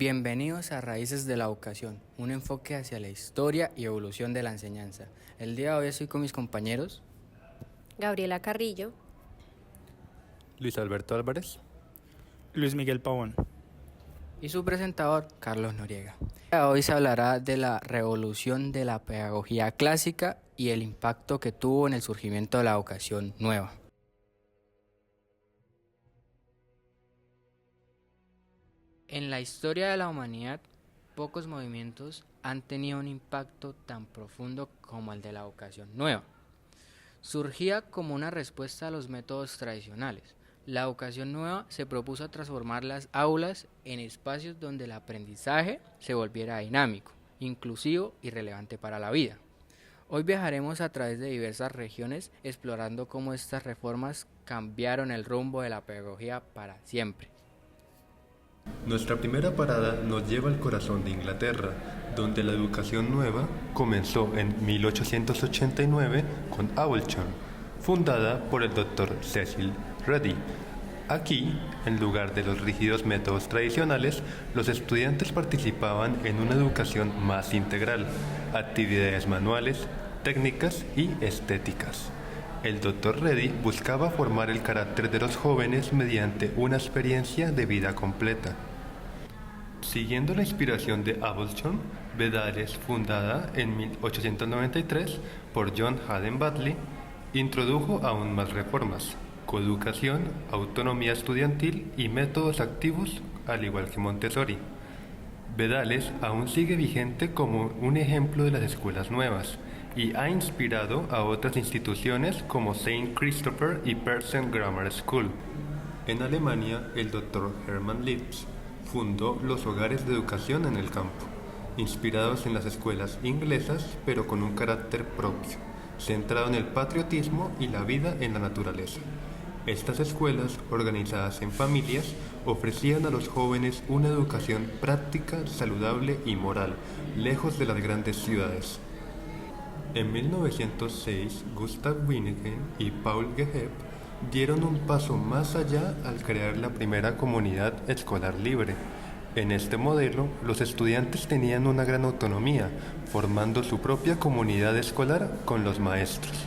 Bienvenidos a Raíces de la Educación, un enfoque hacia la historia y evolución de la enseñanza. El día de hoy estoy con mis compañeros Gabriela Carrillo, Luis Alberto Álvarez, Luis Miguel Pavón y su presentador, Carlos Noriega. Hoy se hablará de la revolución de la pedagogía clásica y el impacto que tuvo en el surgimiento de la educación nueva. En la historia de la humanidad, pocos movimientos han tenido un impacto tan profundo como el de la educación nueva. Surgía como una respuesta a los métodos tradicionales. La educación nueva se propuso transformar las aulas en espacios donde el aprendizaje se volviera dinámico, inclusivo y relevante para la vida. Hoy viajaremos a través de diversas regiones explorando cómo estas reformas cambiaron el rumbo de la pedagogía para siempre. Nuestra primera parada nos lleva al corazón de Inglaterra, donde la educación nueva comenzó en 1889 con Abulchon, fundada por el Dr. Cecil Ready. Aquí, en lugar de los rígidos métodos tradicionales, los estudiantes participaban en una educación más integral, actividades manuales, técnicas y estéticas. El Dr. Ready buscaba formar el carácter de los jóvenes mediante una experiencia de vida completa. Siguiendo la inspiración de Abulchon, Bedales, fundada en 1893 por John Haden Batley, introdujo aún más reformas: coeducación, autonomía estudiantil y métodos activos, al igual que Montessori. Bedales aún sigue vigente como un ejemplo de las escuelas nuevas y ha inspirado a otras instituciones como Saint Christopher y Pearson Grammar School. En Alemania, el Dr. Hermann Lips fundó los hogares de educación en el campo, inspirados en las escuelas inglesas pero con un carácter propio, centrado en el patriotismo y la vida en la naturaleza. Estas escuelas, organizadas en familias, ofrecían a los jóvenes una educación práctica, saludable y moral, lejos de las grandes ciudades. En 1906, Gustav Wyneken y Paul Geheb dieron un paso más allá al crear la primera comunidad escolar libre. En este modelo, los estudiantes tenían una gran autonomía, formando su propia comunidad escolar con los maestros.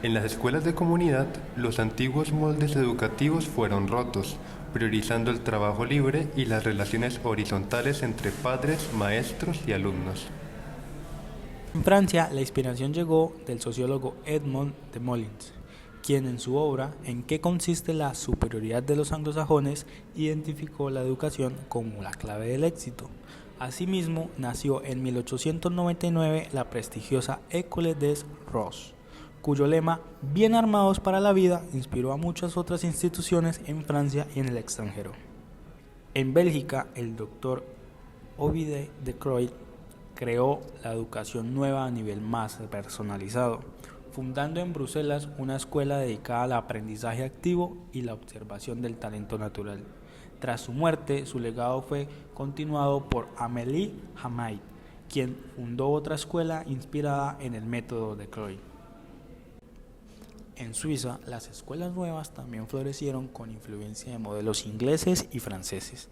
En las escuelas de comunidad, los antiguos moldes educativos fueron rotos, priorizando el trabajo libre y las relaciones horizontales entre padres, maestros y alumnos. En Francia, la inspiración llegó del sociólogo Edmond de Molins, quien en su obra ¿En qué consiste la superioridad de los anglosajones? Identificó la educación como la clave del éxito. Asimismo, nació en 1899 la prestigiosa École des Roses, cuyo lema «Bien armados para la vida» inspiró a muchas otras instituciones en Francia y en el extranjero. En Bélgica, el Dr. Ovide de Croix creó la educación nueva a nivel más personalizado, fundando en Bruselas una escuela dedicada al aprendizaje activo y la observación del talento natural. Tras su muerte, su legado fue continuado por Amélie Hamait, quien fundó otra escuela inspirada en el método de Croix. En Suiza, las escuelas nuevas también florecieron con influencia de modelos ingleses y franceses.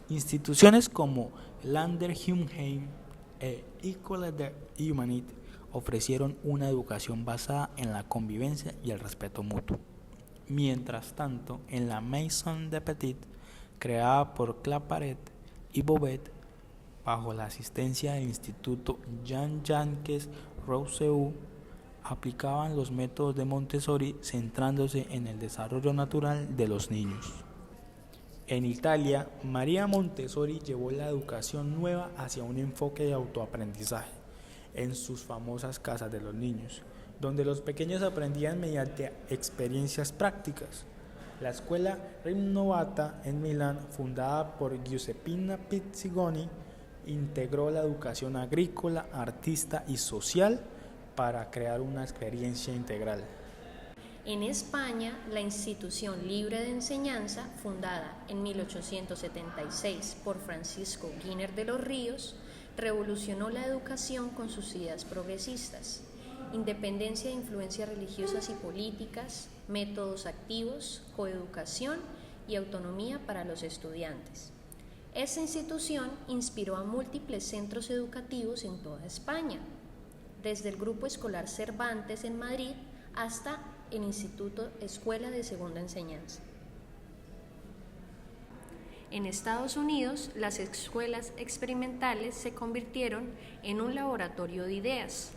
Instituciones como Landerheim e École des Humanités ofrecieron una educación basada en la convivencia y el respeto mutuo. Mientras tanto, en la Maison de Petit, creada por Claparède y Bouvet, bajo la asistencia del Instituto Jean-Jacques Rousseau, aplicaban los métodos de Montessori centrándose en el desarrollo natural de los niños. En Italia, María Montessori llevó la educación nueva hacia un enfoque de autoaprendizaje en sus famosas casas de los niños, donde los pequeños aprendían mediante experiencias prácticas. La escuela Rinnovata en Milán, fundada por Giuseppina Pizzigoni, integró la educación agrícola, artista y social para crear una experiencia integral. En España, la Institución Libre de Enseñanza, fundada en 1876 por Francisco Giner de los Ríos, revolucionó la educación con sus ideas progresistas: independencia de influencias religiosas y políticas, métodos activos, coeducación y autonomía para los estudiantes. Esta institución inspiró a múltiples centros educativos en toda España, desde el Grupo Escolar Cervantes en Madrid hasta el Instituto Escuela de Segunda Enseñanza. En Estados Unidos, las escuelas experimentales se convirtieron en un laboratorio de ideas.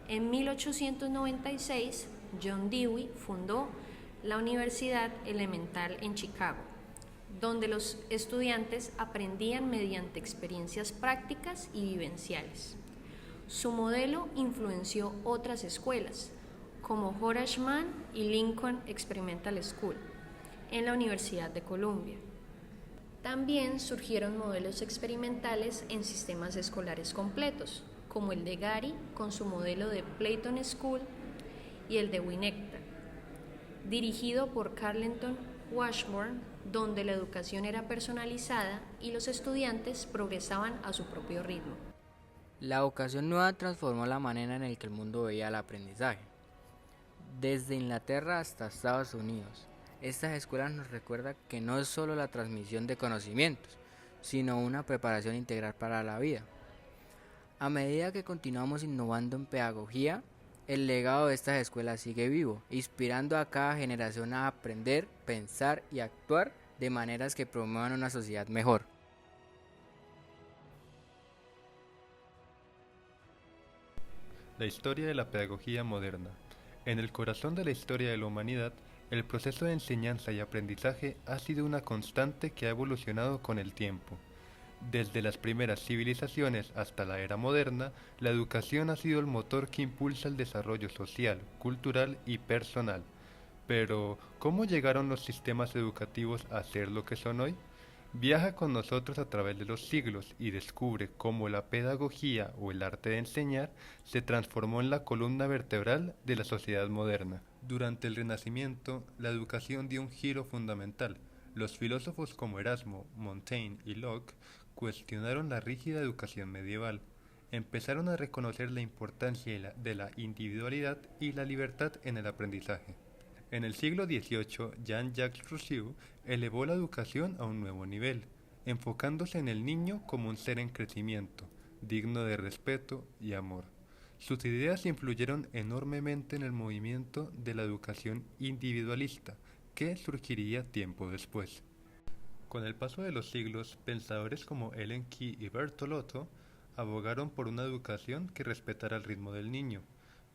En 1896, John Dewey fundó la Universidad Elemental en Chicago, donde los estudiantes aprendían mediante experiencias prácticas y vivenciales. Su modelo influenció otras escuelas, como Horace Mann y Lincoln Experimental School, en la Universidad de Columbia. También surgieron modelos experimentales en sistemas escolares completos, como el de Gary con su modelo de Playton School y el de Winnetka, dirigido por Carleton Washburn, donde la educación era personalizada y los estudiantes progresaban a su propio ritmo. La educación nueva transformó la manera en la que el mundo veía el aprendizaje. Desde Inglaterra hasta Estados Unidos, estas escuelas nos recuerdan que no es solo la transmisión de conocimientos, sino una preparación integral para la vida. A medida que continuamos innovando en pedagogía, el legado de estas escuelas sigue vivo, inspirando a cada generación a aprender, pensar y actuar de maneras que promuevan una sociedad mejor. La historia de la pedagogía moderna. En el corazón de la historia de la humanidad, el proceso de enseñanza y aprendizaje ha sido una constante que ha evolucionado con el tiempo. Desde las primeras civilizaciones hasta la era moderna, la educación ha sido el motor que impulsa el desarrollo social, cultural y personal. Pero, ¿cómo llegaron los sistemas educativos a ser lo que son hoy? Viaja con nosotros a través de los siglos y descubre cómo la pedagogía o el arte de enseñar se transformó en la columna vertebral de la sociedad moderna. Durante el Renacimiento, la educación dio un giro fundamental. Los filósofos como Erasmo, Montaigne y Locke cuestionaron la rígida educación medieval. Empezaron a reconocer la importancia de la individualidad y la libertad en el aprendizaje. En el siglo XVIII, Jean-Jacques Rousseau elevó la educación a un nuevo nivel, enfocándose en el niño como un ser en crecimiento, digno de respeto y amor. Sus ideas influyeron enormemente en el movimiento de la educación individualista, que surgiría tiempo después. Con el paso de los siglos, pensadores como Ellen Key y Bertolotto abogaron por una educación que respetara el ritmo del niño.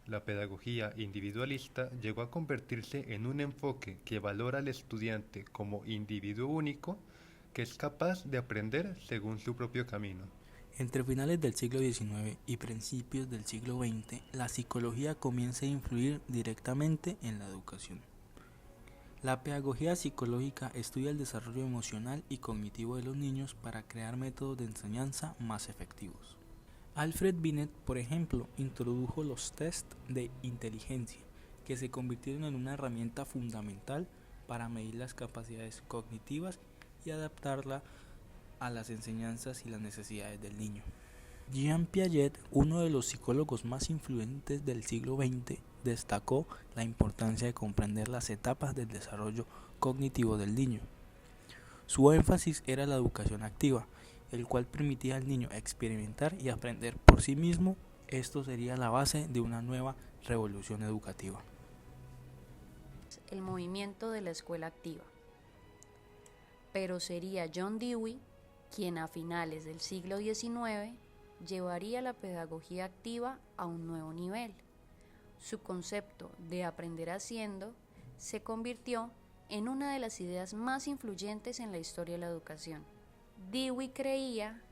La pedagogía individualista llegó a convertirse en un enfoque que valora al estudiante como individuo único que es capaz de aprender según su propio camino. Entre finales del siglo XIX y principios del siglo XX, la psicología comienza a influir directamente en la educación. La pedagogía psicológica estudia el desarrollo emocional y cognitivo de los niños para crear métodos de enseñanza más efectivos. Alfred Binet, por ejemplo, introdujo los test de inteligencia, que se convirtieron en una herramienta fundamental para medir las capacidades cognitivas y adaptarla a las enseñanzas y las necesidades del niño. Jean Piaget, uno de los psicólogos más influyentes del siglo XX, destacó la importancia de comprender las etapas del desarrollo cognitivo del niño. Su énfasis era la educación activa, el cual permitía al niño experimentar y aprender por sí mismo. Esto sería la base de una nueva revolución educativa. El movimiento de la escuela activa. Pero sería John Dewey quien a finales del siglo XIX llevaría la pedagogía activa a un nuevo nivel. Su concepto de aprender haciendo se convirtió en una de las ideas más influyentes en la historia de la educación. Dewey creía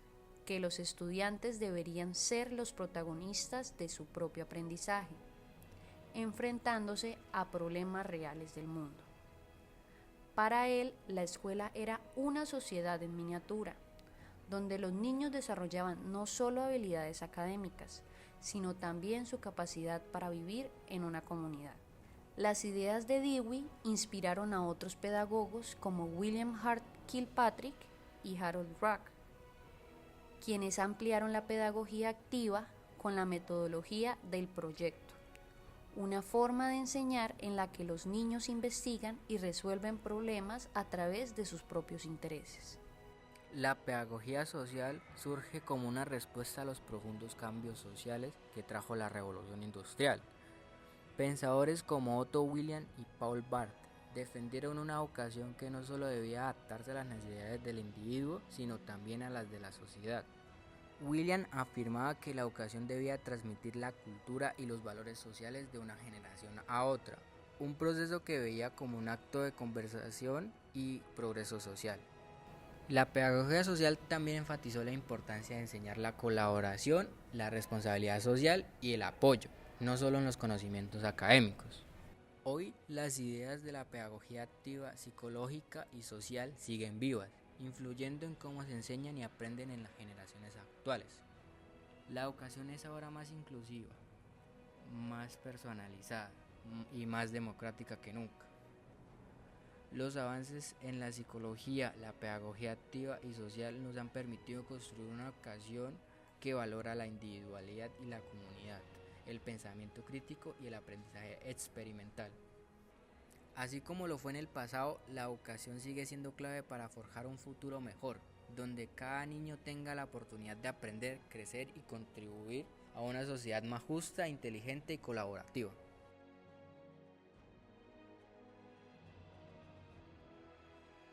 que los estudiantes deberían ser los protagonistas de su propio aprendizaje, enfrentándose a problemas reales del mundo. Para él, la escuela era una sociedad en miniatura, donde los niños desarrollaban no solo habilidades académicas, sino también su capacidad para vivir en una comunidad. Las ideas de Dewey inspiraron a otros pedagogos como William Hart Kilpatrick y Harold Rock, quienes ampliaron la pedagogía activa con la metodología del proyecto, una forma de enseñar en la que los niños investigan y resuelven problemas a través de sus propios intereses. La pedagogía social surge como una respuesta a los profundos cambios sociales que trajo la revolución industrial. Pensadores como Otto William y Paul Barth defendieron una educación que no solo debía adaptarse a las necesidades del individuo, sino también a las de la sociedad. William afirmaba que la educación debía transmitir la cultura y los valores sociales de una generación a otra, un proceso que veía como un acto de conversación y progreso social. La pedagogía social también enfatizó la importancia de enseñar la colaboración, la responsabilidad social y el apoyo, no solo en los conocimientos académicos. Hoy las ideas de la pedagogía activa, psicológica y social siguen vivas, influyendo en cómo se enseñan y aprenden en las generaciones actuales. La educación es ahora más inclusiva, más personalizada y más democrática que nunca. Los avances en la psicología, la pedagogía activa y social nos han permitido construir una educación que valora la individualidad y la comunidad, el pensamiento crítico y el aprendizaje experimental. Así como lo fue en el pasado, la educación sigue siendo clave para forjar un futuro mejor, donde cada niño tenga la oportunidad de aprender, crecer y contribuir a una sociedad más justa, inteligente y colaborativa.